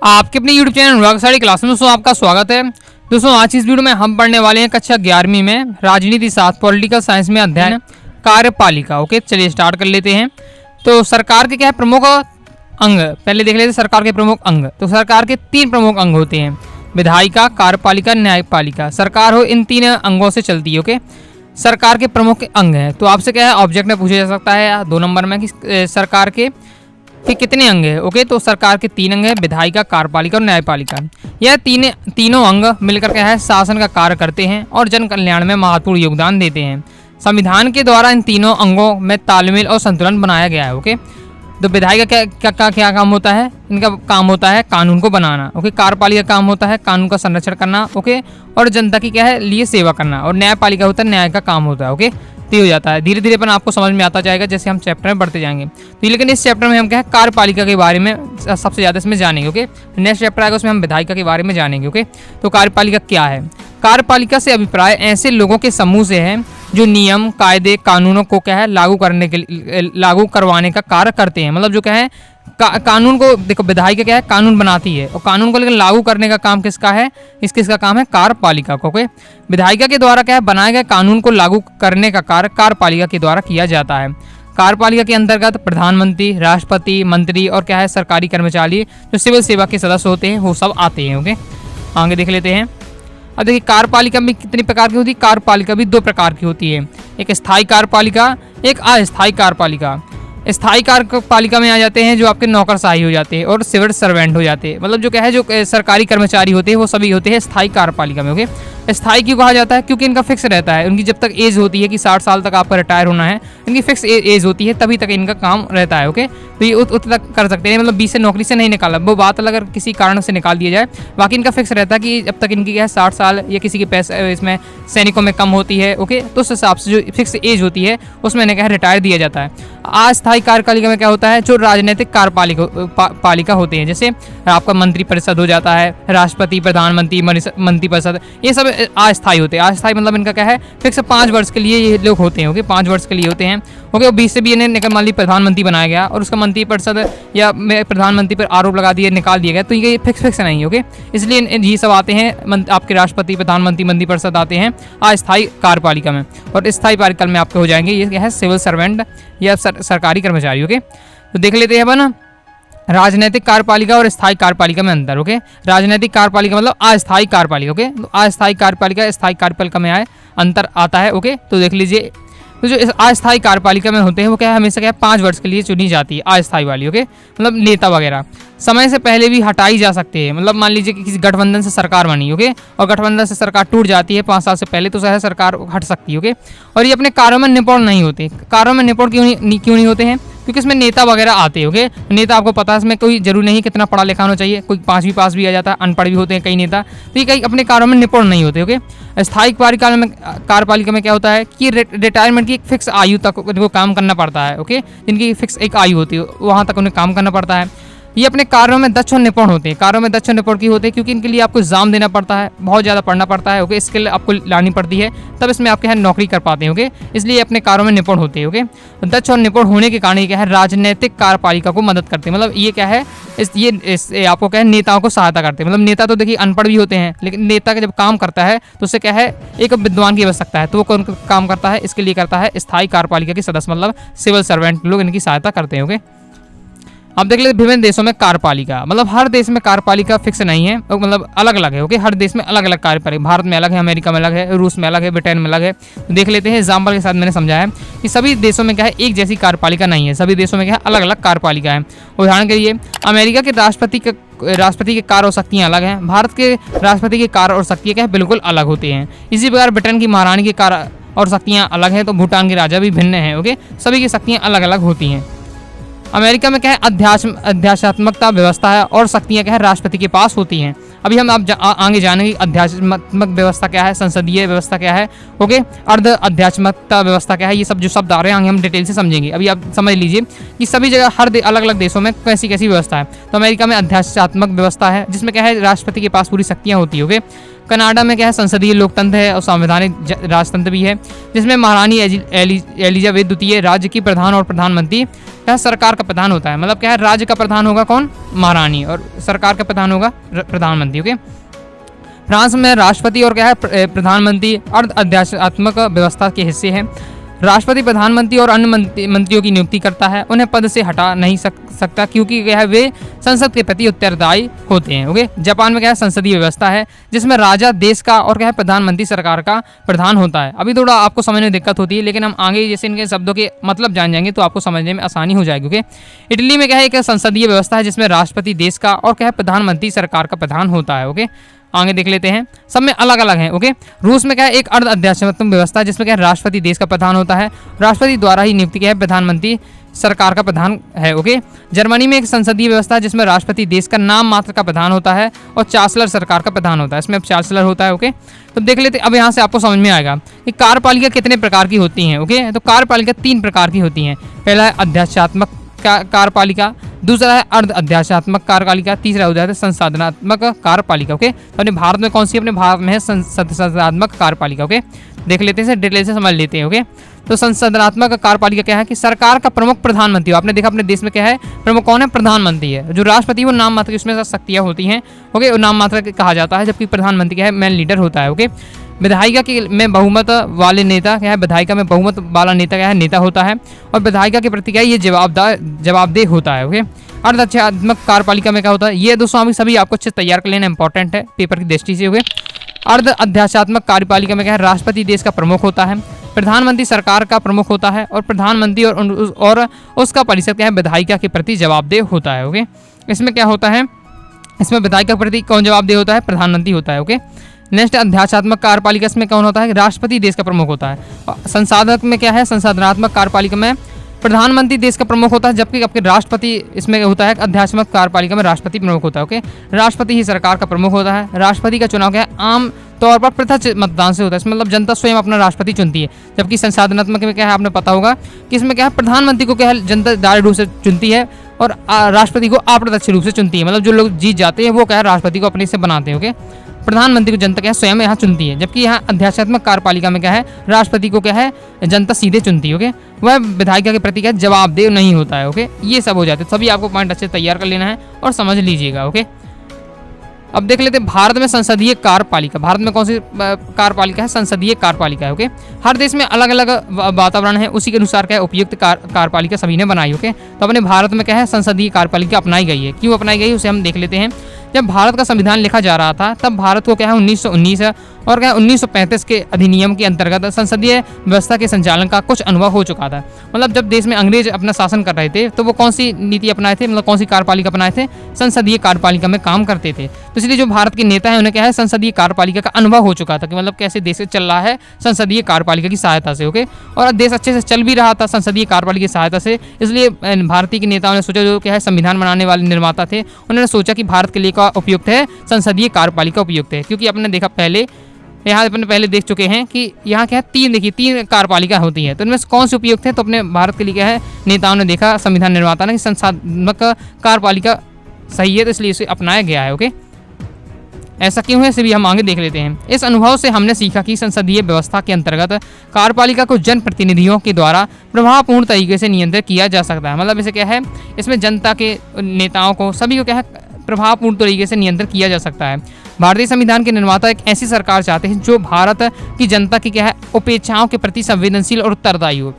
आपके अपने YouTube channel अनुराग sari class में दोस्तों आपका स्वागत है। दोस्तों आज इस वीडियो में हम पढ़ने वाले हैं कक्षा 11वीं में राजनीति शास्त्र पॉलिटिकल साइंस में अध्ययन कार्यपालिका। ओके, चलिए स्टार्ट कर लेते हैं। तो सरकार के क्या है प्रमुख अंग, पहले देख लेते हैं सरकार के प्रमुख अंग। तो सरकार के 3 प्रमुख अंग होते हैं, विधायिका, कार्यपालिका, न्यायपालिका। सरकार हो इन 3 अंगों से चलती है। ओके, सरकार के प्रमुख अंग हैं। तो आपसे क्या है ऑब्जेक्ट में पूछा जा सकता है 2 नंबर में कि सरकार के कितने अंग है। ओके, तो सरकार के 3 अंग है, विधायिका, कार्यपालिका और न्यायपालिका। यह तीनों अंग मिलकर क्या है शासन का कार्य करते हैं और जन कल्याण में महत्वपूर्ण योगदान देते हैं। संविधान के द्वारा इन तीनों अंगों में तालमेल और संतुलन बनाया गया है। ओके, तो विधायिका का क्या काम होता है, इनका काम होता है कानून को बनाना। ओके, कार्यपालिका का काम होता है कानून का संरक्षण करना। ओके, और जनता की क्या है लिए सेवा करना। और न्यायपालिका होता है न्याय का काम होता है। ओके, तो हो जाता है धीरे धीरे अपन आपको समझ में आता जाएगा जैसे हम चैप्टर में बढ़ते जाएंगे। तो लेकिन इस चैप्टर में हम क्या है कार्यपालिका के बारे में सबसे ज़्यादा इसमें जानेंगे। ओके, नेक्स्ट चैप्टर आएगा उसमें हम विधायिका के बारे में जानेंगे। ओके, तो कार्यपालिका क्या है। कार्यपालिका से अभिप्राय ऐसे लोगों के समूह से है जो नियम, कायदे, कानूनों को क्या है लागू करवाने का कार्य करते हैं। मतलब जो क्या है कानून को देखो, विधायिका क्या है कानून बनाती है और कानून को लेकिन लागू करने का काम किसका है, किसका काम है कार्यपालिका को। ओके, विधायिका के द्वारा क्या है बनाए गए कानून को लागू करने का कार्य कार्यपालिका के द्वारा किया जाता है। कार्यपालिका के अंतर्गत प्रधानमंत्री, राष्ट्रपति, मंत्री और क्या है सरकारी कर्मचारी जो सिविल सेवा के सदस्य होते हैं वो सब आते हैं। ओके, आगे देख लेते हैं। अब देखिए कार्यपालिका में कितनी प्रकार की होती है। कार्यपालिका भी 2 प्रकार की होती है, एक स्थायी कार्यपालिका, एक अस्थायी कार्यपालिका। स्थायी कार्यपालिका में आ जाते हैं जो आपके नौकरशाही हो जाते हैं और सिविल सर्वेंट हो जाते हैं। मतलब जो क्या है जो सरकारी कर्मचारी होते हैं वो सभी होते हैं स्थायी कार्यपालिका में। ओके, स्थायी क्यों कहा जाता है क्योंकि इनका फिक्स रहता है, उनकी जब तक एज होती है कि 60 साल तक आपका रिटायर होना है, इनकी फिक्स एज होती है तभी तक इनका काम रहता है। ओके, तो ये उतना तक कर सकते हैं, मतलब 20 से नौकरी से नहीं निकाला, वो बात अलग अगर किसी कारण से निकाल दिया जाए, बाकी इनका फिक्स रहता है कि जब तक इनकी क्या है 60 साल या किसी के पैसे इसमें सैनिकों में कम होती है। ओके, तो उस हिसाब से जो फिक्स एज होती है उसमें इन्हें क्या है रिटायर दिया जाता है। अस्थायी कार्यपालिका में क्या होता है जो राजनीतिक कार्यपालिका होते हैं, जैसे आपका मंत्री परिषद हो जाता है, राष्ट्रपति, प्रधानमंत्री, मंत्री परिषद, ये सब अस्थायी होते हैं। अस्थायी मतलब इनका क्या है फिक्स 5 वर्ष के लिए ये लोग होते हैं। ओके, 5 वर्ष के लिए होते हैं। ओके, और 20 से भी इन्हें निकल मान ली प्रधानमंत्री बनाया गया और उसका मंत्री परिषद या प्रधानमंत्री पर आरोप लगा दिया, निकाल दिया गया, तो ये फिक्स नहीं है। ओके, इसलिए ये सब आते हैं आपके राष्ट्रपति, प्रधानमंत्री, मंत्री परिषद आते हैं अस्थायी कार्यपालिका में। और स्थायी कार्यकाल में आपके हो जाएंगे ये क्या है सिविल सर्वेंट या सरकारी कर्मचारी। ओके, तो देख लेते हैं अपन राजनीतिक कार्यपालिका और स्थायी कार्यपालिका में अंतर। ओके, राजनीतिक कार्यपालिका मतलब अस्थायी कार्यपालिका। ओके, तो अस्थायी कार्यपालिका स्थायी कार्यपालिका में अंतर आता है। ओके, तो देख लीजिए, तो जो अस्थायी कार्यपालिका में होते हैं वो क्या है हमेशा क्या है 5 वर्ष के लिए चुनी जाती है अस्थायी वाली। ओके, मतलब नेता वगैरह समय से पहले भी हटाई जा सकते हैं। मतलब मान लीजिए कि किसी गठबंधन से सरकार बनी, ओके, और गठबंधन से सरकार टूट जाती है 5 साल से पहले, तो शायद सरकार हट सकती है। ओके, और ये अपने कार्यों में निपुण नहीं होते। कार्यों में निपुण क्यों नहीं होते हैं क्योंकि इसमें नेता वगैरह आते हैं। ओके, नेता आपको पता है इसमें कोई जरूरी नहीं कितना पढ़ा लिखा होना चाहिए, कोई 5वीं पास भी आ जाता है, अनपढ़ भी होते हैं कई नेता, तो ये कई अपने कार्यों में निपुण नहीं होते। ओके, स्थायी कार्यपालिका में क्या होता है कि रिटायरमेंट की एक फिक्स आयु तक उनको काम करना पड़ता है। ओके, जिनकी फिक्स एक आयु होती है वहाँ तक उन्हें काम करना पड़ता है। ये अपने कार्यों में दक्ष और निपुण होते हैं। कार्यों में दक्ष और निपुण की होते हैं क्योंकि इनके लिए आपको एग्जाम देना पड़ता है, बहुत ज़्यादा पढ़ना पड़ता है। ओके, स्किल आपको लानी पड़ती है तब इसमें आपके यहाँ नौकरी कर पाते हैं। ओके, इसलिए अपने कार्यों में निपुण होते हैं। ओके, दक्ष और निपुण होने के कारण ये क्या है राजनीतिक कार्यपालिका को मदद करते हैं। मतलब ये क्या है ये आपको क्या है नेताओं को सहायता करते हैं। मतलब नेता तो देखिए अनपढ़ भी होते हैं, लेकिन नेता का जब काम करता है तो उससे क्या है एक विद्वान की आवश्यकता है, तो वो कौन काम करता है इसके लिए करता है स्थायी कार्यपालिका के सदस्य, मतलब सिविल सर्वेंट लोग इनकी सहायता करते हैं। ओके, अब देख लेते विभिन्न देशों में कार्यपालिका, मतलब हर देश में कार्यपालिका फिक्स नहीं है, मतलब अलग अलग है। ओके, हर देश में अलग अलग कार्यपालिका, भारत में अलग है, अमेरिका में अलग है, रूस में अलग है, ब्रिटेन में अलग है। तो देख लेते हैं एग्जाम्पल के साथ मैंने समझाया है कि सभी देशों में क्या है एक जैसी कार्यपालिका नहीं है, सभी देशों में क्या है अलग अलग कार्यपालिका है। उदाहरण के लिए अमेरिका के राष्ट्रपति के कार्य और शक्तियाँ अलग हैं, भारत के राष्ट्रपति के कार्य और शक्तियाँ क्या है बिल्कुल अलग होते हैं। इसी प्रकार ब्रिटेन की महारानी के कार्य और शक्तियाँ अलग हैं, तो भूटान के राजा भी भिन्न हैं। ओके, सभी की शक्तियाँ अलग अलग होती हैं। अमेरिका में क्या है अध्यात्मकता व्यवस्था है और शक्तियाँ क्या है राष्ट्रपति के पास होती हैं। अभी हम आगे जानेंगे अध्यात्मक व्यवस्था क्या है, संसदीय व्यवस्था क्या है, ओके, अर्ध अध्यात्मकता व्यवस्था क्या है, ये सब जो शब्द आ रहे हैं आगे हम डिटेल से समझेंगे। अभी आप समझ लीजिए कि सभी जगह हर अलग अलग देशों में कैसी कैसी व्यवस्था है। तो अमेरिका में अध्यात्मक व्यवस्था है जिसमें क्या है राष्ट्रपति के पास पूरी शक्तियाँ होती है। ओके, कनाडा में क्या है संसदीय लोकतंत्र है और संवैधानिक राजतंत्र भी है, जिसमें महारानी एलिजाबेथ द्वितीय राज्य की प्रधान और प्रधानमंत्री क्या सरकार का प्रधान होता है। मतलब क्या है, राज्य का प्रधान होगा कौन, महारानी, और सरकार का प्रधान होगा प्रधानमंत्री। ओके। फ्रांस में राष्ट्रपति और क्या है प्रधानमंत्री अर्ध अध्यात्मक व्यवस्था के हिस्से हैं। राष्ट्रपति प्रधानमंत्री और अन्य मंत्रियों की नियुक्ति करता है, उन्हें पद से हटा नहीं सकता क्योंकि क्या है वे संसद के प्रति उत्तरदायी होते हैं। ओके। जापान में क्या है संसदीय व्यवस्था है, जिसमें राजा देश का और क्या है प्रधानमंत्री सरकार का प्रधान होता है। अभी थोड़ा आपको समझने में दिक्कत होती है, लेकिन हम आगे जैसे इनके शब्दों के मतलब जान जाएंगे तो आपको समझने में आसानी हो जाएगी। ओके। इटली में क्या है एक संसदीय व्यवस्था है, जिसमें राष्ट्रपति देश का और क्या है प्रधानमंत्री सरकार का प्रधान होता है। ओके। आगे देख लेते हैं, सब में अलग अलग हैं। ओके। रूस में क्या है एक अर्ध अध्यात्मक व्यवस्था है, जिसमें क्या है राष्ट्रपति देश का प्रधान होता है, राष्ट्रपति द्वारा ही नियुक्ति किया है प्रधानमंत्री सरकार का प्रधान है। ओके। जर्मनी में एक संसदीय व्यवस्था है, जिसमें राष्ट्रपति देश का नाम मात्र का प्रधान होता है और चांसलर सरकार का प्रधान होता है। इसमें अब चांसलर होता है। ओके। तो देख लेते अब यहाँ से आपको समझ में आएगा कि कार्यपालिका कितने प्रकार की होती हैं। ओके। तो कार्यपालिका 3 प्रकार की होती हैं। पहला है अध्यात्मक कार्यपालिका, दूसरा है अर्ध अध्यात्मक कार्यपालिका, तीसरा हो जाता है संसाधनात्मक कार्यपालिका। ओके। तो अपने भारत में कौन सी, अपने भारत में है संसाधनात्मक कार्यपालिका। ओके। देख लेते हैं, डिटेल से समझ लेते हैं। ओके। तो संसाधनात्मक कार्यपालिका क्या है कि सरकार का प्रमुख प्रधानमंत्री हो। आपने देखा अपने देश में क्या है प्रमुख कौन है, प्रधानमंत्री है। जो राष्ट्रपति वो नाम मात्र, उसमें शक्तियाँ होती हैं। ओके। वो नाम मात्र कहा जाता है, जबकि प्रधानमंत्री क्या है मेन लीडर होता है। ओके। विधायिका के में बहुमत वाले नेता क्या है, विधायिका में बहुमत वाला नेता क्या है नेता होता है, और विधायिका के प्रति क्या है ये जवाबदेह होता है। ओके। अर्ध अध्यात्मक कार्यपालिका में क्या होता है, ये दोस्तों सभी आपको अच्छे तैयार कर लेना इंपॉर्टेंट है पेपर की दृष्टि से। ओके। अर्ध अध्यात्मक कार्यपालिका में क्या है राष्ट्रपति देश का प्रमुख होता है, प्रधानमंत्री सरकार का प्रमुख होता है, और प्रधानमंत्री और उसका परिषद क्या है विधायिका के प्रति जवाबदेह होता है। ओके। इसमें क्या होता है, इसमें विधायिका के प्रति कौन जवाबदेह होता है, प्रधानमंत्री होता है। ओके। नेक्स्ट अध्यात्मक कार्यपालिका, इसमें कौन होता है, राष्ट्रपति देश का प्रमुख होता है। संसाधक में क्या है, संसाधनात्मक कार्यपालिका में प्रधानमंत्री देश का प्रमुख होता है, जबकि आपके राष्ट्रपति इसमें होता है अध्यात्मक कार्यपालिका में राष्ट्रपति प्रमुख होता है। ओके। राष्ट्रपति ही सरकार का प्रमुख होता है। राष्ट्रपति का चुनाव क्या है आम तौर पर प्रत्यक्ष मतदान से होता है, इसमें मतलब जनता स्वयं अपना राष्ट्रपति चुनती है। जबकि संसाधनात्मक में क्या है आपने पता होगा कि इसमें क्या है प्रधानमंत्री को क्या है जनता डायरेक्ट रूप से चुनती है और राष्ट्रपति को अप्रत्यक्ष रूप से चुनती है। मतलब जो लोग जीत जाते हैं वो क्या है राष्ट्रपति को अपने से बनाते हैं। ओके। प्रधानमंत्री को जनता क्या है स्वयं यहाँ चुनती है, जबकि यहाँ अध्यात्मक कार्यपालिका में क्या है राष्ट्रपति को क्या है जनता सीधे चुनती है। ओके। वह विधायिका के प्रति क्या है जवाबदेह नहीं होता है। ओके। ये सब हो जाते हैं, सभी आपको पॉइंट अच्छे तैयार कर लेना है और समझ लीजिएगा। ओके। अब देख लेते हैं भारत में संसदीय कार्यपालिका। भारत में कौन सी कार्यपालिका है, संसदीय कार्यपालिका है। ओके। हर देश में अलग अलग वातावरण है, उसी के अनुसार क्या है उपयुक्त कार्यपालिका सभी ने बनाई। ओके। तो अपने भारत में क्या है संसदीय कार्यपालिका अपनाई गई है। क्यों अपनाई गई उसे हम देख लेते हैं। जब भारत का संविधान लिखा जा रहा था तब भारत को क्या है 1919 और क्या 1935 के अधिनियम के अंतर्गत संसदीय व्यवस्था के संचालन का कुछ अनुभव हो चुका था। मतलब जब देश में अंग्रेज अपना शासन कर रहे थे तो वो कौन सी नीति अपनाए थे, मतलब कौन सी कार्यपालिका अपनाए थे, संसदीय कार्यपालिका में काम करते थे। तो इसलिए जो भारत के नेता है उन्हें क्या है संसदीय कार्यपालिका का अनुभव हो चुका था कि मतलब कैसे देश चल रहा है संसदीय कार्यपालिका की सहायता से। ओके। और देश अच्छे से चल भी रहा था संसदीय कार्यपालिका की सहायता से, इसलिए भारतीय के नेताओं ने सोचा, जो क्या है संविधान बनाने वाले निर्माता थे उन्होंने सोचा कि भारत के लिए उपयुक्त है संसदीय कार्यपालिका उपयुक्त है। क्योंकि आपने देखा पहले यहाँ अपन पहले देख चुके हैं कि यहाँ क्या है तीन कार्यपालिका होती है, तो इनमें से कौन सी उपयुक्त है। तो अपने भारत के लिए क्या है नेताओं ने देखा, संविधान निर्माता ने कि संसाधनात्मक कार्यपालिका सही है, तो इसलिए इसे अपनाया गया है। ओके। ऐसा क्यों है इसे भी हम आगे देख लेते हैं। इस अनुभव से हमने सीखा कि संसदीय व्यवस्था के अंतर्गत कार्यपालिका को जनप्रतिनिधियों के द्वारा प्रभावपूर्ण तरीके से नियंत्रित किया जा सकता है। मतलब इसे क्या है इसमें जनता के नेताओं को सभी को क्या है प्रभावपूर्ण तरीके से नियंत्रित किया जा सकता है। भारतीय संविधान के निर्माता एक ऐसी सरकार चाहते हैं जो भारत की जनता की क्या है अपेक्षाओं के प्रति संवेदनशील और उत्तरदायी हो।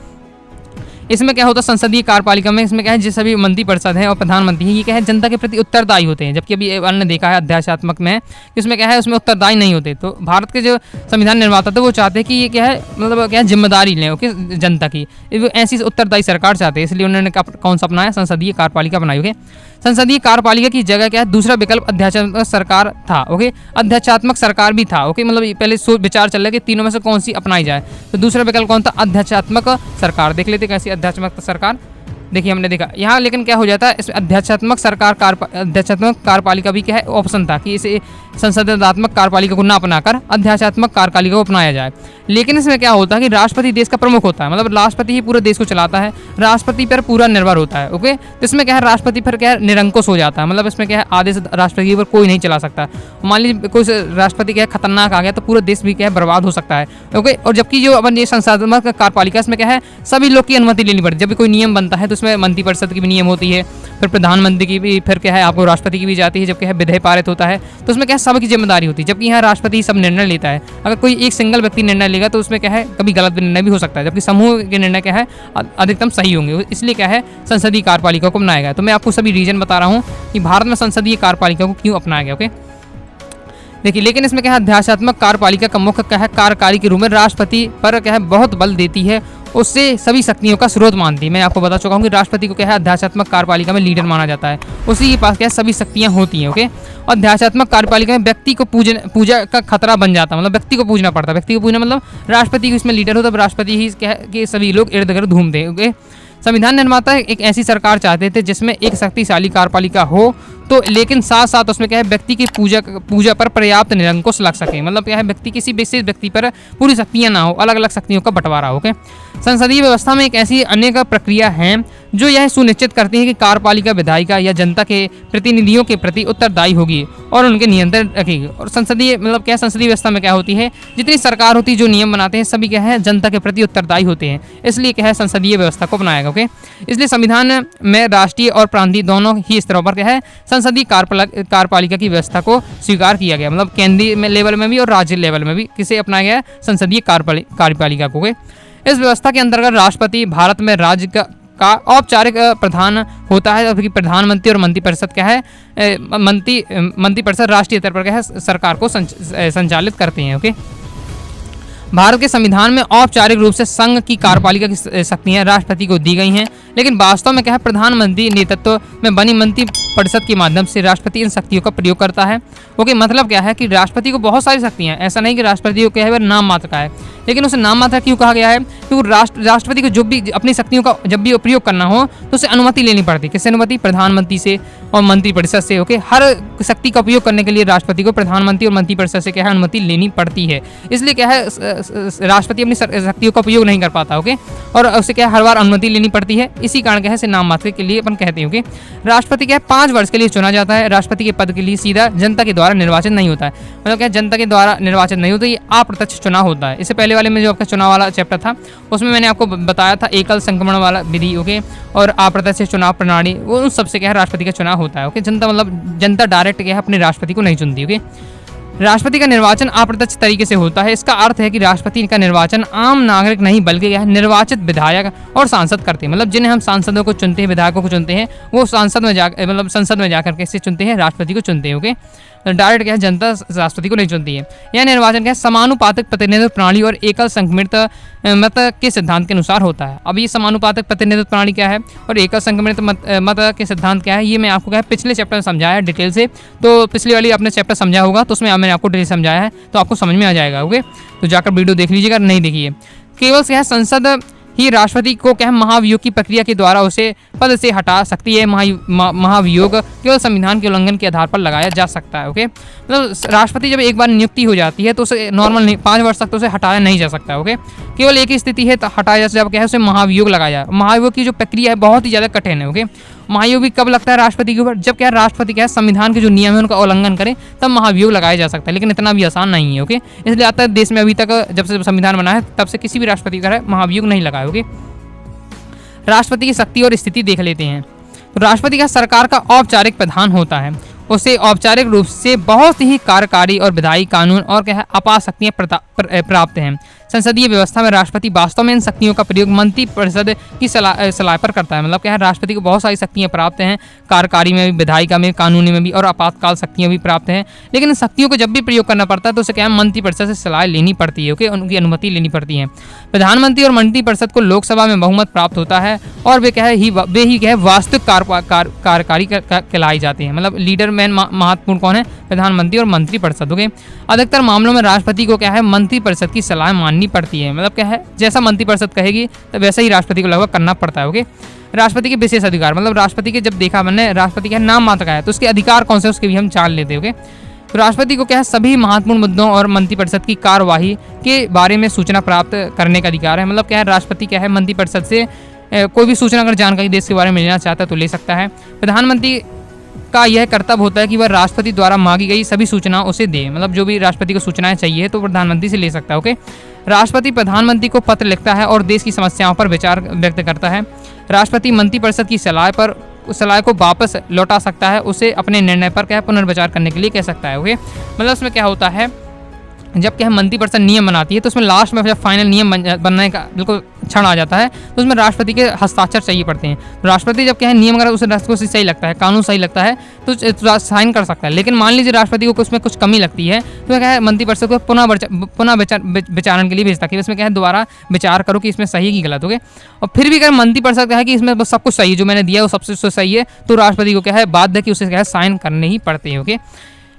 इसमें क्या होता है संसदीय कार्यपालिका में, इसमें क्या है जिस सभी मंत्री परिषद हैं और प्रधानमंत्री हैं ये क्या है जनता के प्रति उत्तरदायी होते हैं, जबकि अभी हमने देखा है अध्यात्मक में इसमें क्या है उसमें उत्तरदायी नहीं होते। तो भारत के जो संविधान निर्माता थे वो चाहते हैं कि ये क्या है मतलब क्या है जिम्मेदारी लें ओके जनता की, ऐसी उत्तरदायी सरकार चाहते हैं, इसलिए उन्होंने कौन सा अपनाया संसदीय कार्यपालिका बनाई। ओके। संसदीय कार्यपालिका की जगह क्या है दूसरा विकल्प अध्यात्मक सरकार था। ओके। अध्यात्मक सरकार भी था। ओके। मतलब पहले विचार चल रहा है कि तीनों में से कौन सी अपनाई जाए, तो दूसरा विकल्प कौन था अध्यात्मक सरकार। देख लेते कैसी अध्यात्मक सरकार। देखिए हमने देखा यहाँ, लेकिन क्या हो जाता है इसमें अध्यक्षात्मक अध्यक्षात्मक कार्यपालिका भी क्या है ऑप्शन था कि इसे संसदीयात्मक कार्यपालिका को ना अपनाकर अध्यक्षात्मक कार्यपालिका को अपनाया जाए। लेकिन इसमें क्या होता है कि राष्ट्रपति देश का प्रमुख होता है, मतलब राष्ट्रपति ही पूरे देश को चलाता है, राष्ट्रपति पर पूरा निर्भर होता है। ओके, तो इसमें क्या है राष्ट्रपति पर क्या है निरंकुश हो जाता है, मतलब इसमें क्या है आदेश राष्ट्रपति पर कोई नहीं चला सकता। मान लीजिए कोई राष्ट्रपति क्या है खतरनाक आ गया तो पूरा देश भी क्या है बर्बाद हो सकता है। ओके, और जबकि जो अपन ये संसदीय कार्यपालिका इसमें क्या है सभी लोग की अनुमति लेनी पड़ती है। जब भी कोई नियम बनता है तो उसमें मंत्रिपरिषद की भी नियम होती है, फिर प्रधानमंत्री की भी, फिर क्या है आपको राष्ट्रपति की भी जाती है। जब क्या है विधेयक पारित होता है तो उसमें क्या है सबकी जिम्मेदारी होती है, जबकि यहाँ राष्ट्रपति सब निर्णय लेता है। अगर कोई एक सिंगल व्यक्ति निर्णय लेगा तो उसमें क्या है कभी गलत निर्णय भी हो सकता है, जबकि समूह के निर्णय क्या है अधिकतम सही होंगे। इसलिए क्या है संसदीय कार्यपालिका को अपनाया गया। तो मैं आपको सभी रीजन बता रहा हूँ कि भारत में संसदीय कार्यपालिका को क्यों अपनाया गया। ओके, देखिए लेकिन इसमें क्या है अध्यात्मक कार्यपालिका का मुख्य क्या है कार्यकारी के रूप में राष्ट्रपति पर क्या है बहुत बल देती है, उससे सभी शक्तियों का स्रोत मानती है। मैं आपको बता चुका हूँ कि राष्ट्रपति को क्या है अध्यात्मक कार्यपालिका में लीडर माना जाता है, उसी के पास क्या है सभी शक्तियाँ होती हैं। ओके, और अध्यात्मक कार्यपालिका में व्यक्ति को पूजा का खतरा बन जाता है, मतलब व्यक्ति को पूजना पड़ता है। व्यक्ति को पूजना मतलब राष्ट्रपति को इसमें लीडर हो तब राष्ट्रपति ही क्या है कि सभी लोग इर्द गिर्द घूमते हैं। ओके, संविधान निर्माता एक ऐसी सरकार चाहते थे जिसमें एक शक्तिशाली कार्यपालिका हो, तो लेकिन साथ साथ उसमें क्या है व्यक्ति की पूजा पर पर्याप्त निरंकुश लग सके, मतलब क्या है व्यक्ति किसी विशेष व्यक्ति पर पूरी शक्तियां ना हो, अलग अलग शक्तियों का बंटवारा हो। संसदीय व्यवस्था में एक ऐसी अनेक प्रक्रिया है जो यह सुनिश्चित करती है कि कार्यपालिका विधायिका या जनता के प्रतिनिधियों के प्रति उत्तरदायी होगी और उनके नियंत्रण रखेगी। और संसदीय मतलब क्या संसदीय व्यवस्था में क्या होती है जितनी सरकार होती है जो नियम बनाते हैं सभी क्या है जनता के प्रति उत्तरदायी होते हैं, इसलिए क्या है संसदीय व्यवस्था को बनाएगा। ओके, इसलिए संविधान में राष्ट्रीय और प्रांतीय दोनों ही स्तरों पर क्या है संसदीय कार्यपालिका की व्यवस्था को स्वीकार किया गया, मतलब केंद्रीय लेवल में भी और राज्य लेवल में भी किसे अपनाया गया संसदीय कार्यपालिका को। इस व्यवस्था के अंतर्गत राष्ट्रपति भारत में राज्य का औपचारिक प्रधान होता है, जबकि प्रधानमंत्री और मंत्रिपरिषद क्या है मंत्रिपरिषद राष्ट्रीय स्तर पर क्या है सरकार को संचालित करते हैं। ओके, भारत के संविधान में औपचारिक रूप से संघ की कार्यपालिका की शक्तियां राष्ट्रपति को दी गई हैं, लेकिन वास्तव में क्या है प्रधानमंत्री नेतृत्व में बनी मंत्रिपरिषद के माध्यम से राष्ट्रपति इन शक्तियों का प्रयोग करता है। ओके, मतलब क्या है कि राष्ट्रपति को बहुत सारी शक्तियां, ऐसा नहीं कि राष्ट्रपति को क्या है नाम मात्र का है, लेकिन उसे नाम मात्र क्यों कहा गया है क्योंकि राष्ट्रपति को जब भी अपनी शक्तियों का जब भी उपयोग करना हो तो उसे अनुमति लेनी पड़ती है। किससे अनुमति? प्रधानमंत्री से और मंत्रिपरिषद से। ओके, हर शक्ति का उपयोग करने के लिए राष्ट्रपति को प्रधानमंत्री और मंत्रिपरिषद से क्या है अनुमति लेनी पड़ती है, इसलिए क्या है राष्ट्रपति अपनी शक्तियों का उपयोग नहीं कर पाता। ओके, और उसे क्या हर बार अनुमति लेनी पड़ती है, इसी कारण क्या है नाम मात्र के लिए अपन कहते हैं। ओके, राष्ट्रपति क्या है 5 वर्ष के लिए चुना जाता है। राष्ट्रपति के पद के लिए सीधा जनता के द्वारा निर्वाचन नहीं होता है, मतलब क्या जनता के द्वारा निर्वाचन नहीं होता, ये अप्रत्यक्ष चुनाव होता है। इससे पहले वाले में जो आपका चुनाव वाला चैप्टर था उसमें मैंने आपको बताया था एकल संक्रमण वाला विधि। ओके, और अप्रत्यक्ष चुनाव प्रणाली, वो उन सबसे क्या है राष्ट्रपति का चुनाव होता है। ओके, जनता मतलब जनता डायरेक्ट क्या है अपने राष्ट्रपति को नहीं चुनती। ओके, राष्ट्रपति का निर्वाचन अप्रत्यक्ष तरीके से होता है। इसका अर्थ है कि राष्ट्रपति का निर्वाचन आम नागरिक नहीं बल्कि क्या है निर्वाचित विधायक और सांसद करते हैं, मतलब जिन्हें हम सांसदों को चुनते हैं विधायकों को चुनते हैं वो सांसद में जा मतलब संसद में जाकर के चुनते हैं, राष्ट्रपति को चुनते हैं। ओके, डायरेक्ट क्या है जनता राष्ट्रपति को नहीं चुनती है। यह निर्वाचन क्या है समानुपातिक प्रतिनिधित्व प्रणाली और एकल संक्रमित मत के सिद्धांत के अनुसार होता है। अब ये समानुपातिक प्रतिनिधित्व प्रणाली क्या है और एकल संक्रमित मत के सिद्धांत क्या है, ये मैं आपको क्या है पिछले चैप्टर में समझाया डिटेल से। तो पिछले वाली आपने चैप्टर समझा होगा तो उसमें मैंने आपको डिटेल समझाया है, तो आपको समझ में आ जाएगा। ओके, तो जाकर वीडियो देख लीजिएगा, नहीं देखिए। केवल क्या है संसद ही राष्ट्रपति को क्या है महाभियोग की प्रक्रिया के द्वारा उसे पद से हटा सकती है। महाभियोग केवल संविधान के उल्लंघन के आधार पर लगाया जा सकता है। ओके, मतलब राष्ट्रपति जब एक बार नियुक्ति हो जाती है तो उसे नॉर्मल नहीं 5 वर्ष तक तो उसे हटाया नहीं जा सकता। ओके, केवल एक ही स्थिति है हटाया जब क्या है उसे महाभियोग लगाया जाए। महाभियोग की जो प्रक्रिया है बहुत ही ज़्यादा कठिन है। ओके, महाभियोग भी कब लगता है राष्ट्रपति के ऊपर जब क्या राष्ट्रपति क्या है संविधान के जो नियम है उनका उल्लंघन करे तब महाभियोग लगाया जा सकता है, लेकिन इतना भी आसान नहीं है। ओके, इसलिए आता है देश में अभी तक जब से संविधान बना है तब से किसी भी राष्ट्रपति का महाभियोग नहीं लगाया। ओके, राष्ट्रपति की शक्ति और स्थिति देख लेते हैं। तो राष्ट्रपति का सरकार का औपचारिक प्रधान होता है, उसे औपचारिक रूप से बहुत ही कार्यकारी और विधायी कानून और क्या है अपार शक्तियाँ प्राप्त हैं। संसदीय व्यवस्था में राष्ट्रपति वास्तव में इन शक्तियों का प्रयोग मंत्रिपरिषद की सलाह पर करता है, मतलब क्या है राष्ट्रपति को बहुत सारी शक्तियाँ प्राप्त हैं, कार्यकारी में भी, विधायिका में, कानूनी में भी और आपातकाल शक्तियाँ भी प्राप्त हैं, लेकिन इन शक्तियों को जब भी प्रयोग करना पड़ता है तो उसे क्या है मंत्रिपरिषद से सलाह लेनी पड़ती है। ओके, उनकी अनुमति लेनी पड़ती है। प्रधानमंत्री और मंत्रिपरिषद को लोकसभा में बहुमत प्राप्त होता है और वे क्या है वे ही क्या है वास्तविक कार्यकारी कहलाई जाते हैं, मतलब लीडर मैन महत्वपूर्ण कौन है? प्रधानमंत्री और मंत्रिपरिषद। ओके, अधिकतर मामलों में राष्ट्रपति को क्या है मंत्रिपरिषद की सलाह माननी पड़ती है, मतलब क्या है जैसा मंत्रिपरिषद कहेगी तो वैसा ही राष्ट्रपति को लगभग करना पड़ता है। ओके, राष्ट्रपति के विशेष अधिकार, मतलब राष्ट्रपति के जब देखा मैंने राष्ट्रपति का नाम मात्र का है तो उसके अधिकार कौन से उसके भी हम जान लेते हैं। ओके, तो राष्ट्रपति को क्या है सभी महत्वपूर्ण मुद्दों और मंत्रिपरिषद की कार्यवाही के बारे में सूचना प्राप्त करने का अधिकार है। मतलब क्या है राष्ट्रपति क्या है मंत्रिपरिषद से कोई भी सूचना अगर जानकारी देश के बारे में लेना चाहता है तो ले सकता है। प्रधानमंत्री का यह कर्तव्य होता है कि वह राष्ट्रपति द्वारा मांगी गई सभी सूचना उसे दे, मतलब जो भी राष्ट्रपति को सूचनाएं चाहिए तो प्रधानमंत्री से ले सकता है। ओके, राष्ट्रपति प्रधानमंत्री को पत्र लिखता है और देश की समस्याओं पर विचार व्यक्त करता है। राष्ट्रपति मंत्रिपरिषद की सलाह को वापस लौटा सकता है, उसे अपने निर्णय पर क्या पुनर्विचार करने के लिए कह सकता है। ओके, मतलब उसमें क्या होता है जब क्या है मंत्रिपरिषद नियम बनाती है तो उसमें लास्ट में जब फाइनल नियम बनने का बिल्कुल क्षण आ जाता है तो उसमें राष्ट्रपति के हस्ताक्षर चाहिए पड़ते हैं। तो राष्ट्रपति जब क्या है नियम अगर उसे राष्ट्रपति को सही लगता है, कानून सही लगता है तो साइन कर सकता है। लेकिन मान लीजिए राष्ट्रपति को उसमें कुछ कमी लगती है तो क्या है मंत्रिपरिषद को पुनः विचारण के लिए भेजता है, इसमें क्या है दोबारा विचार करो कि इसमें सही है कि गलत। हो गए, और फिर भी अगर मंत्रिपरिषद क्या है कि इसमें सब कुछ सही है, जो मैंने दिया है वो सबसे सही है, तो राष्ट्रपति को क्या है बाध्य कि उसे क्या है साइन करने ही पड़ते हैं। ओके,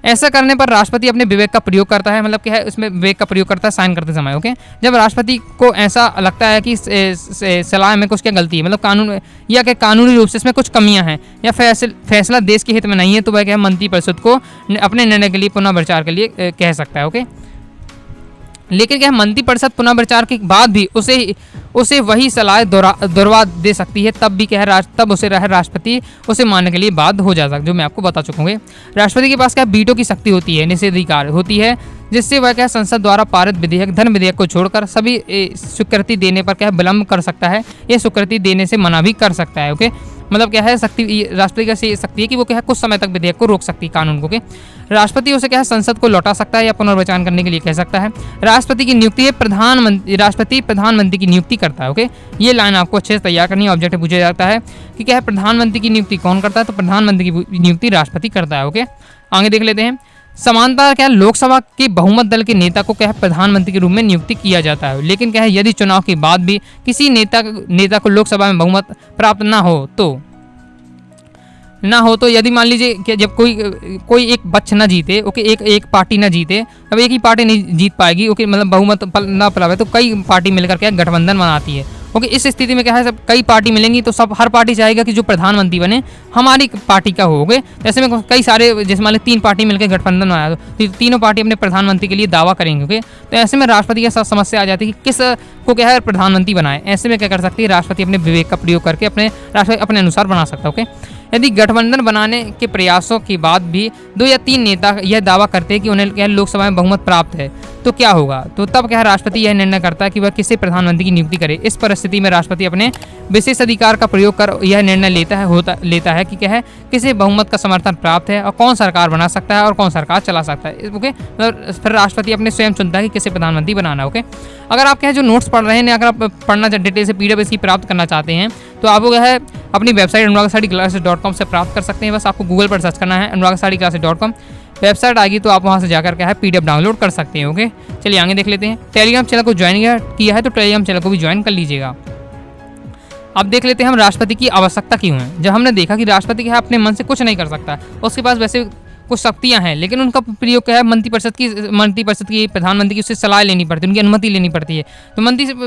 ऐसा करने पर राष्ट्रपति अपने विवेक का प्रयोग करता है, मतलब क्या है इसमें विवेक का प्रयोग करता है साइन करते समय। ओके, जब राष्ट्रपति को ऐसा लगता है कि सलाह में कुछ क्या गलती है, मतलब कानून या क्या कानूनी रूप से इसमें कुछ कमियां हैं या फैसला देश के हित में नहीं है, तो वह क्या मंत्रिपरिषद को अपने निर्णय के लिए पुनर्विचार के लिए कह सकता है। ओके, लेकिन क्या मंत्रिपरिषद पुनर्विचार के बाद भी उसे वही सलाह दोहरा दे सकती है, तब भी क्या है तब उसे राष्ट्रपति उसे मानने के लिए बाध्य हो जा सकता है, जो मैं आपको बता चुका हूँ। राष्ट्रपति के पास क्या वीटो की शक्ति होती है, निषेधाधिकार होती है, जिससे वह क्या संसद द्वारा पारित विधेयक धन विधेयक को छोड़कर सभी स्वीकृति देने पर क्या विलंब कर सकता है, ये स्वीकृति देने से मना भी कर सकता है। ओके, मतलब क्या है शक्ति राष्ट्रपति का शक्ति है कि वो क्या है कुछ समय तक विधेयक को रोक सकती है कानून को। राष्ट्रपति उसे क्या है संसद को लौटा सकता है या पुनर्विचार करने के लिए कह सकता है। राष्ट्रपति की नियुक्ति है राष्ट्रपति प्रधानमंत्री की नियुक्ति करता है। ओके, ये लाइन आपको अच्छे से तैयार करनी है, ऑब्जेक्टिव पूछा जाता है कि क्या है प्रधानमंत्री की नियुक्ति कौन करता है, तो प्रधानमंत्री की नियुक्ति राष्ट्रपति करता है। ओके, आगे देख लेते हैं। समानता क्या लोकसभा के बहुमत दल के नेता को क्या है प्रधानमंत्री के रूप में नियुक्ति किया जाता है, लेकिन क्या है यदि चुनाव के बाद भी किसी नेता को लोकसभा में बहुमत प्राप्त ना हो तो यदि मान लीजिए कि जब कोई एक पक्ष ना जीते, ओके, एक पार्टी ना जीते, अब एक ही पार्टी नहीं जीत पाएगी, ओके, मतलब बहुमत ना पावे तो कई पार्टी मिलकर क्या गठबंधन बनाती है। ओके, इस स्थिति में क्या है सब कई पार्टी मिलेंगी तो सब हर पार्टी चाहेगा कि जो प्रधानमंत्री बने हमारी पार्टी का हो। गए ऐसे में कई सारे जैसे मान ली 3 पार्टी मिलकर गठबंधन बनाया तो तीनों पार्टी अपने प्रधानमंत्री के लिए दावा करेंगे। ओके, तो ऐसे में राष्ट्रपति के साथ समस्या आ जाती है कि किस को क्या है प्रधानमंत्री बनाए। ऐसे में क्या कर सकती है राष्ट्रपति अपने विवेक का प्रयोग करके अपने अनुसार बना सकता है। ओके, यदि गठबंधन बनाने के प्रयासों के बाद भी 2 या 3 नेता यह दावा करते हैं कि उन्हें क्या लोकसभा में बहुमत प्राप्त है तो क्या होगा, तो तब क्या है राष्ट्रपति यह निर्णय करता है कि वह किसे प्रधानमंत्री की नियुक्ति करे। इस परिस्थिति में राष्ट्रपति अपने विशेष अधिकार का प्रयोग कर यह निर्णय लेता है कि क्या है किसे बहुमत का समर्थन प्राप्त है और कौन सरकार बना सकता है और कौन सरकार चला सकता है। ओके, फिर राष्ट्रपति अपने स्वयं चुनता है कि किसे प्रधानमंत्री बनाना। ओके, अगर आप क्या है जो नोट्स पढ़ रहे हैं अगर आप पढ़ना डिटेल से PDF इसकी प्राप्त करना चाहते हैं तो आपको क्या है अपनी वेबसाइट anuragsareeclasses.com से प्राप्त कर सकते हैं। बस आपको गूगल पर सर्च करना है anuragsareeclasses.com, वेबसाइट आएगी तो आप वहां से जाकर क्या है PDF डाउनलोड कर सकते हैं। ओके, चलिए आगे देख लेते हैं। टेलीग्राम चैनल को ज्वाइन किया है तो टेलीग्राम चैनल को भी ज्वाइन कर लीजिएगा। अब देख लेते हैं हम राष्ट्रपति की आवश्यकता क्यों है। जब हमने देखा कि राष्ट्रपति क्या है अपने मन से कुछ नहीं कर सकता, उसके पास वैसे कुछ शक्तियां हैं लेकिन उनका प्रयोग क्या है मंत्रिपरिषद की प्रधानमंत्री की उससे सलाह लेनी पड़ती है, उनकी अनुमति लेनी पड़ती है। तो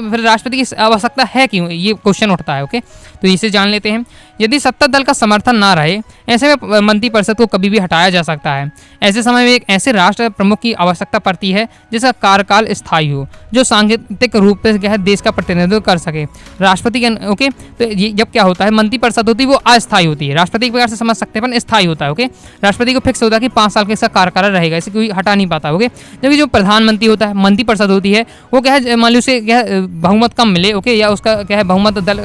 फिर राष्ट्रपति की आवश्यकता है क्यों, ये क्वेश्चन उठता है। ओके, तो इसे जान लेते हैं। यदि सत्ता दल का समर्थन ना रहे ऐसे में मंत्रिपरिषद को कभी भी हटाया जा सकता है। ऐसे समय में एक ऐसे राष्ट्र प्रमुख की आवश्यकता पड़ती है जिसका कार्यकाल स्थायी हो, जो सांकेतिक रूप से क्या है देश का प्रतिनिधित्व कर सके। राष्ट्रपति के ओके, तो जब क्या होता है मंत्रिपरिषद होती है वो अस्थायी होती है, राष्ट्रपति के प्रकार से समझ सकते हैं स्थायी होता है। ओके, राष्ट्रपति को फिक्स होता है कि 5 साल के इसका कार्यकाल रहेगा, इसे कोई हटा नहीं पाता। ओके, जबकि जो प्रधानमंत्री होता है मंत्रिपरिषद होती है वो क्या है मान लो उसे क्या है बहुमत कम मिले, ओके, या उसका क्या है बहुमत दल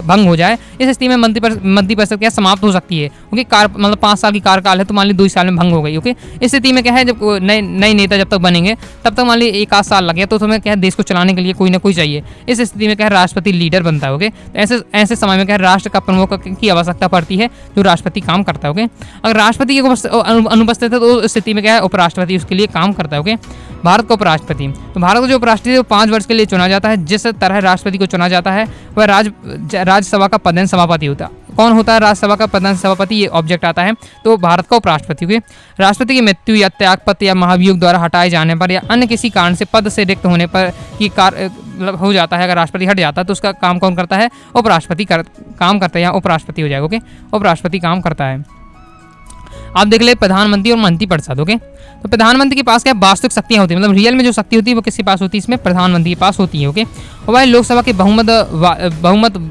भंग हो जाए, इस स्थिति में मंत्रिपरिषद क्या समाप्त हो सकती है। ओके, मतलब 5 साल की कार्यकाल है तो मान ली 2 साल में भंग हो गई। ओके, इस स्थिति में क्या है जब नए नेता जब तक बनेंगे तब तक मान ली 1 साल लगे तो तुम्हें क्या है देश को चलाने के लिए कोई ना कोई चाहिए। इस स्थिति में क्या है राष्ट्रपति लीडर बनता है। ओके, तो ऐसे समय में क्या है राष्ट्र का प्रमुख की आवश्यकता पड़ती है जो राष्ट्रपति काम करता है। ओके, अगर राष्ट्रपति अनुपस्थित है तो स्थिति में क्या है उपराष्ट्रपति उसके लिए काम करता है। ओके, भारत का उपराष्ट्रपति, तो भारत का जो उपराष्ट्रपति है 5 वर्ष के लिए चुना जाता है। जिस तरह राष्ट्रपति को चुना जाता है वह राज्यसभा का पदेन सभापति होता है। कौन होता है राज्यसभा का प्रधान सभापति, ये ऑब्जेक्ट आता है तो भारत का उपराष्ट्रपति। हुए राष्ट्रपति की मृत्यु या त्यागपत्र या महाभियोग द्वारा हटाए जाने पर या अन्य किसी कारण से पद से रिक्त होने पर की मतलब हो जाता है, अगर राष्ट्रपति हट जाता है तो उसका काम कौन करता है? उपराष्ट्रपति काम करता है, या उपराष्ट्रपति हो जाएगा। ओके, उपराष्ट्रपति काम करता है। आप देख ले प्रधानमंत्री और मंत्रिपरिषद। ओके, तो प्रधानमंत्री के पास क्या वास्तविक शक्तियां होती है, मतलब रियल में जो शक्ति होती है वो किसके पास होती है? इसमें प्रधानमंत्री के पास होती है। ओके, और वह लोकसभा के बहुमत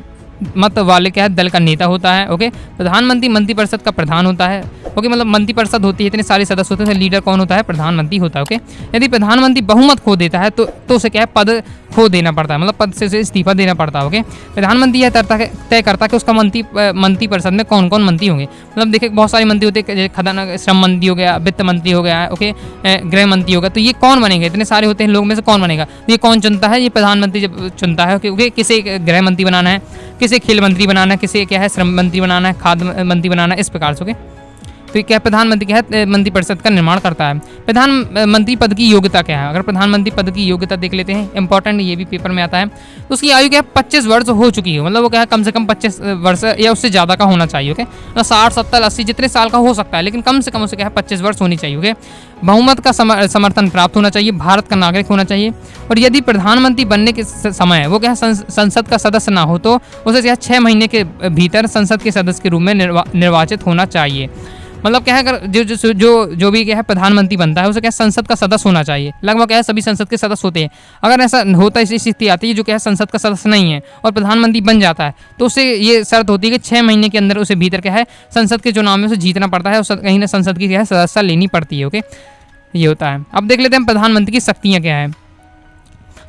मत वाले क्या है दल का नेता होता है। ओके, प्रधानमंत्री मंत्रिपरिषद का प्रधान होता है। ओके, मतलब मंत्रिपरिषद होती है, इतने सारे सदस्य होते हैं, लीडर कौन होता है? प्रधानमंत्री होता है। ओके, यदि प्रधानमंत्री बहुमत खो देता है तो उसे क्या है पद खो देना पड़ता है, मतलब पद से उसे इस्तीफा देना पड़ता है। ओके, प्रधानमंत्री यह तय करता है कि उसका मंत्रिपरिषद में कौन कौन मंत्री होंगे। मतलब देखिए बहुत सारे मंत्री होते हैं, जैसे खजाना श्रम मंत्री हो गया, वित्त मंत्री हो गया, ओके, गृह मंत्री होगा, तो ये कौन बनेंगे? इतने सारे होते हैं, लोग में से कौन बनेगा? ये कौन चुनता है? ये प्रधानमंत्री जब चुनता है। ओके, किसे गृह मंत्री बनाना है, किसे खेल मंत्री बनाना है, किसे क्या है श्रम मंत्री बनाना है, खाद्य मंत्री बनाना है, इस प्रकार से। ओके, तो क्या प्रधानमंत्री क्या है मंत्रिपरिषद का निर्माण करता है। प्रधानमंत्री पद की योग्यता क्या है? अगर प्रधानमंत्री पद की योग्यता देख लेते हैं, इंपॉर्टेंट, ये भी पेपर में आता है। तो उसकी आयु क्या है? 25 वर्ष हो चुकी है, मतलब वो क्या है कम से कम 25 वर्ष या उससे ज़्यादा का होना चाहिए। ओके, 60, 70, 80 जितने साल का हो सकता है, लेकिन कम से कम उसे क्या है 25 वर्ष होनी चाहिए। ओके, बहुमत का समर्थन प्राप्त होना चाहिए, भारत का नागरिक होना चाहिए, और यदि प्रधानमंत्री बनने के समय वो क्या संसद का सदस्य ना हो तो उसे क्या 6 महीने के भीतर संसद के सदस्य के रूप में निर्वाचित होना चाहिए। मतलब क्या है अगर जो भी क्या है प्रधानमंत्री बनता है उसे क्या संसद का सदस्य होना चाहिए। लगभग क्या है सभी संसद के सदस्य होते हैं। अगर ऐसा होता है, ऐसी स्थिति आती है जो क्या है संसद का सदस्य नहीं है और प्रधानमंत्री बन जाता है, तो उसे ये शर्त होती है कि 6 महीने के अंदर उसे भीतर क्या है संसद के चुनाव में उसे जीतना पड़ता है और कहीं ना संसद की क्या है सदस्यता लेनी पड़ती है। ओके, ये होता है। अब देख लेते हैं प्रधानमंत्री की शक्तियाँ क्या है।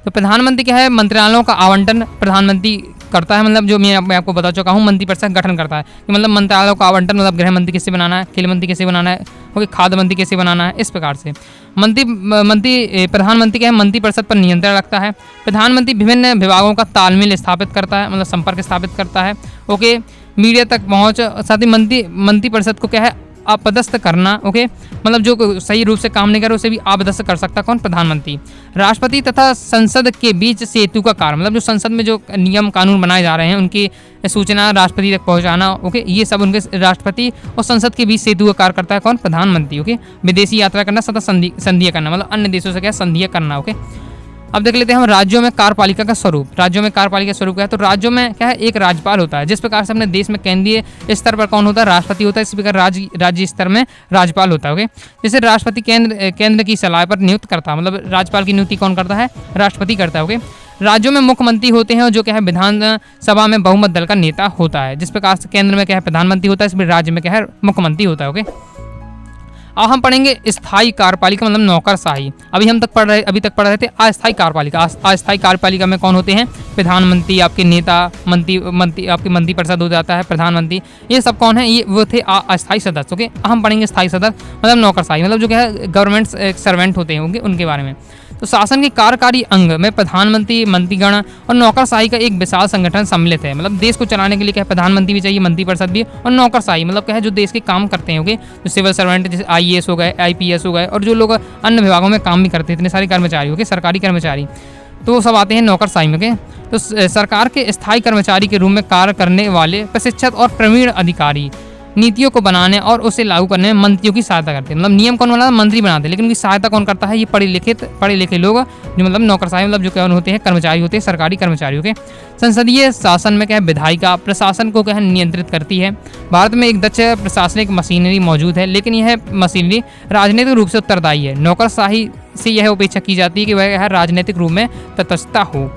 तो प्रधानमंत्री क्या है मंत्रालयों का आवंटन प्रधानमंत्री करता है, मतलब जो मैं आपको बता चुका हूँ मंत्रिपरिषद गठन करता है कि मतलब मंत्रालयों का आवंटन, मतलब गृह मंत्री कैसे बनाना है, खेल मंत्री कैसे बनाना है, ओके, खाद्य मंत्री कैसे बनाना है, इस प्रकार से। प्रधानमंत्री क्या है मंत्रिपरिषद पर नियंत्रण रखता है। प्रधानमंत्री विभिन्न विभागों का तालमेल स्थापित करता है, मतलब संपर्क स्थापित करता है। ओके, मीडिया तक पहुँच, साथ ही मंत्रिपरिषद को क्या है अपदस्थ करना। ओके, मतलब जो सही रूप से काम नहीं करे उसे भी अपदस्थ कर सकता कौन? प्रधानमंत्री। राष्ट्रपति तथा संसद के बीच सेतु का कार्य, मतलब जो संसद में जो नियम कानून बनाए जा रहे हैं उनकी सूचना राष्ट्रपति तक पहुंचाना। ओके, ये सब उनके राष्ट्रपति और संसद के बीच सेतु का कार्य करता है कौन? प्रधानमंत्री। ओके, विदेशी यात्रा करना, सतत संधि करना, मतलब अन्य देशों से क्या संधि करना। ओके, अब देख लेते हैं हम राज्यों में कार्यपालिका का स्वरूप। राज्यों में कार्यपालिका स्वरूप क्या है? तो राज्यों में क्या है एक राज्यपाल होता है। जिस प्रकार से अपने देश में केंद्रीय स्तर पर कौन होता है? राष्ट्रपति होता है। इसी प्रकार राज्य स्तर में राज्यपाल होता है। ओके, जैसे राष्ट्रपति केंद्र की सलाह पर नियुक्त करता है, मतलब राज्यपाल की नियुक्ति कौन करता है? राष्ट्रपति करता है। ओके, राज्यों में मुख्यमंत्री होते हैं और जो क्या है विधानसभा में बहुमत दल का नेता होता है। जिस प्रकार से केंद्र में क्या है प्रधानमंत्री होता है, इस राज्य में क्या है मुख्यमंत्री होता है। ओके, अब हम पढ़ेंगे स्थायी कार्यपालिका, मतलब नौकरशाही। अभी तक पढ़ रहे थे अस्थायी कार्यपालिका। अस्थायी कार्यपालिका में कौन होते हैं? प्रधानमंत्री, आपके नेता, मंत्री आपके मंत्रिपरिषद हो जाता है, प्रधानमंत्री, ये सब कौन है? ये वो थे अस्थायी सदस्य। ओके, हम पढ़ेंगे स्थायी सदस्य मतलब नौकरशाही, मतलब जो क्या है गवर्नमेंट सर्वेंट होते हैं उनके बारे में। तो शासन के कार्यकारी अंग में प्रधानमंत्री, मंत्रीगण और नौकरशाही का एक विशाल संगठन सम्मिलित है। मतलब देश को चलाने के लिए क्या प्रधानमंत्री भी चाहिए, मंत्रिपरिषद भी, और नौकरशाही मतलब क्या है जो देश के काम करते हैं। ओके, जो सिविल सर्वेंट जैसे IAS हो गए, IPS हो गए, और जो लोग अन्य विभागों में काम भी करते हैं, इतने सारे कर्मचारी। ओके, सरकारी कर्मचारी, तो वो सब आते हैं नौकरशाही में। ओके, तो सरकार के स्थायी कर्मचारी के रूप में कार्य करने वाले प्रशिक्षित और प्रवीण अधिकारी नीतियों को बनाने और उसे लागू करने में मंत्रियों की सहायता करते हैं। मतलब नियम कौन बनाता है? मंत्री बनाते हैं, लेकिन उनकी सहायता कौन करता है? ये पढ़े लिखे लोग, जो मतलब नौकरशाही मतलब जो क्या होते हैं कर्मचारी होते हैं, सरकारी कर्मचारियों के। संसदीय शासन में क्या है विधायिका प्रशासन को क्या है नियंत्रित करती है। भारत में एक दक्ष प्रशासनिक मशीनरी मौजूद है, लेकिन यह मशीनरी राजनीतिक रूप से उत्तरदायी है। नौकरशाही से यह अपेक्षा की जाती है कि वह राजनीतिक रूप में तटस्थता हो।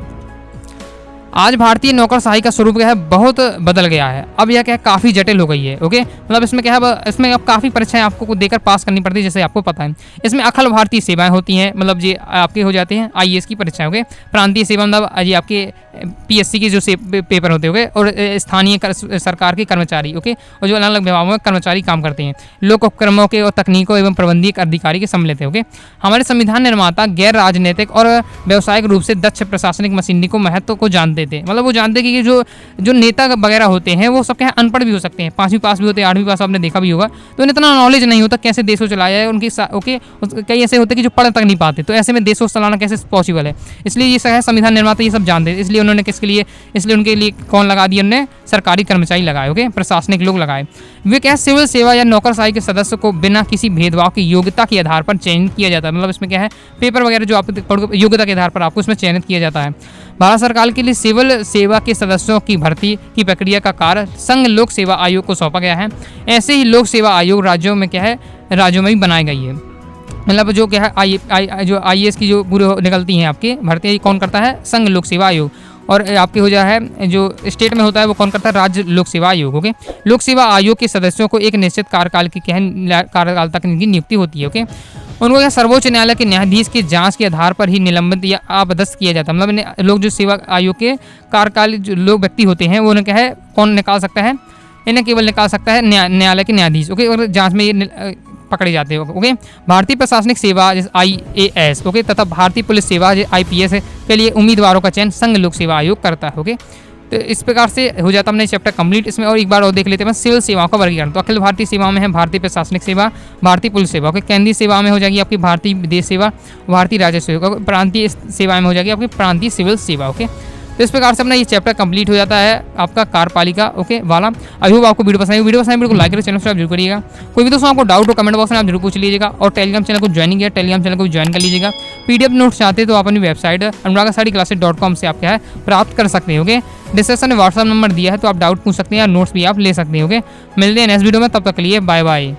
आज भारतीय नौकरशाही का स्वरूप क्या है बहुत बदल गया है। अब यह क्या है काफ़ी जटिल हो गई है। ओके, मतलब इसमें क्या है इसमें अब काफ़ी परीक्षाएं आपको देकर पास करनी पड़ती है, जैसे आपको पता है। इसमें अखिल भारतीय सेवाएं होती हैं, मतलब ये आपके हो जाते हैं IAS की परीक्षाएं। ओके, प्रांतीय सेवा मतलब ये आपके PSC के जो पेपर होते होंगे, और स्थानीय सरकार के कर्मचारी। ओके, और जो अलग अलग विभागों में कर्मचारी काम करते हैं, लोक उपक्रमों के और तकनीकों एवं प्रबंधकीय अधिकारी के सम्मिलित है। ओके, हमारे संविधान निर्माता गैर राजनीतिक और व्यावसायिक रूप से दक्ष प्रशासनिक मशीनरी को महत्व को जानते थे। मतलब वो जानते कि जो नेता वगैरह होते हैं वो सब क्या है अनपढ़ भी हो सकते हैं, 5वीं पास भी होते हैं, 8वीं पास आपने देखा भी होगा, तो उन्हें इतना नॉलेज नहीं होता कैसे देश को चलाया है उनकी। ओके, कई ऐसे होते हैं कि जो पढ़ तक नहीं पाते, तो ऐसे में देश को चलाना कैसे पॉसिबल है। इसलिए ये है संविधान निर्माता ये सब जानते हैं, इसलिए उन्होंने किसके लिए, इसलिए उनके लिए कौन लगा दिया, उन्होंने सरकारी कर्मचारी लगाए। ओके, प्रशासनिक लोग लगाए। वे क्या सिविल सेवा या नौकरशाही के सदस्य को बिना किसी भेदभाव की योग्यता के आधार पर चयनित किया जाता है। मतलब इसमें क्या है पेपर वगैरह जो आप योग्यता के आधार पर आपको इसमें चयनित किया जाता है। भारत सरकार के लिए सिविल सेवा के सदस्यों की भर्ती की प्रक्रिया का कार्य संघ लोक सेवा आयोग को सौंपा गया है। ऐसे ही लोक सेवा आयोग राज्यों में क्या है, राज्यों में भी बनाई गई है। मतलब जो क्या है जो IAS की जो पूरी निकलती हैं आपकी भर्ती कौन करता है, संघ लोक सेवा आयोग। और आपके हो जाए है जो स्टेट में होता है वो कौन करता है, राज्य लोक सेवा आयोग। ओके, लोक सेवा आयोग के सदस्यों को एक निश्चित कार्यकाल की कार्यकाल तक इनकी नियुक्ति होती है। ओके, उनको क्या सर्वोच्च न्यायालय के न्यायाधीश की जांच के आधार पर ही निलंबित या अपदस्थ किया जाता है। मतलब लोग जो सेवा आयोग के कार्यकाल जो लोग व्यक्ति होते हैं वो उन्हें क्या है, कौन निकाल सकता है, इन्हें केवल निकाल सकता है न्यायालय के न्यायाधीश। ओके, और जांच में ये पकड़े जाते हैं। ओके, भारतीय प्रशासनिक सेवा जैसे IAS ओके तथा भारतीय पुलिस सेवा IPS के लिए उम्मीदवारों का चयन संघ लोक सेवा आयोग करता है। ओके, तो इस प्रकार से हो जाता है अपने चैप्टर कंप्लीट। इसमें और एक बार और देख लेते हैं सिविल सेवाओं का वर्गीकरण। तो अखिल भारतीय सेवाओं में है भारतीय प्रशासनिक सेवा, भारतीय पुलिस सेवा। ओके, केंद्रीय सेवा में हो जाएगी आपकी भारतीय विदेश सेवा, भारतीय राजस्व सेवा। प्रांतीय सेवा में हो जाएगी आपकी प्रांतीय सिविल सेवा। ओके, तो इस प्रकार से अपना ये चैप्टर कंप्लीट हो जाता है आपका कार्यपालिका ओके वाला। आई होप आपको वीडियो पसंद आई। वीडियो को लाइक करें, चैनल सब्सक्राइब जरूर करिएगा। कोई भी दोस्तों आपको डाउट हो कमेंट बॉक्स में आप जरूर पूछ लीजिएगा। और टेलीग्राम चैनल को ज्वाइन किया, टेलीग्राम चैनल को ज्वाइन कर लीजिएगा। PDF नोट्स चाहते हैं तो आप अपनी वेबसाइट anuragastudyclasses.com से आप क्या है प्राप्त कर सकते हैं। ओके, डिस्क्रिप्शन में व्हाट्सअप नंबर दिया है तो आप डाउट पूछ सकते हैं या नोट्स भी आप ले सकते हैं। ओके, मिलते हैं नेक्स्ट वीडियो में, तब तक के लिए बाय बाय।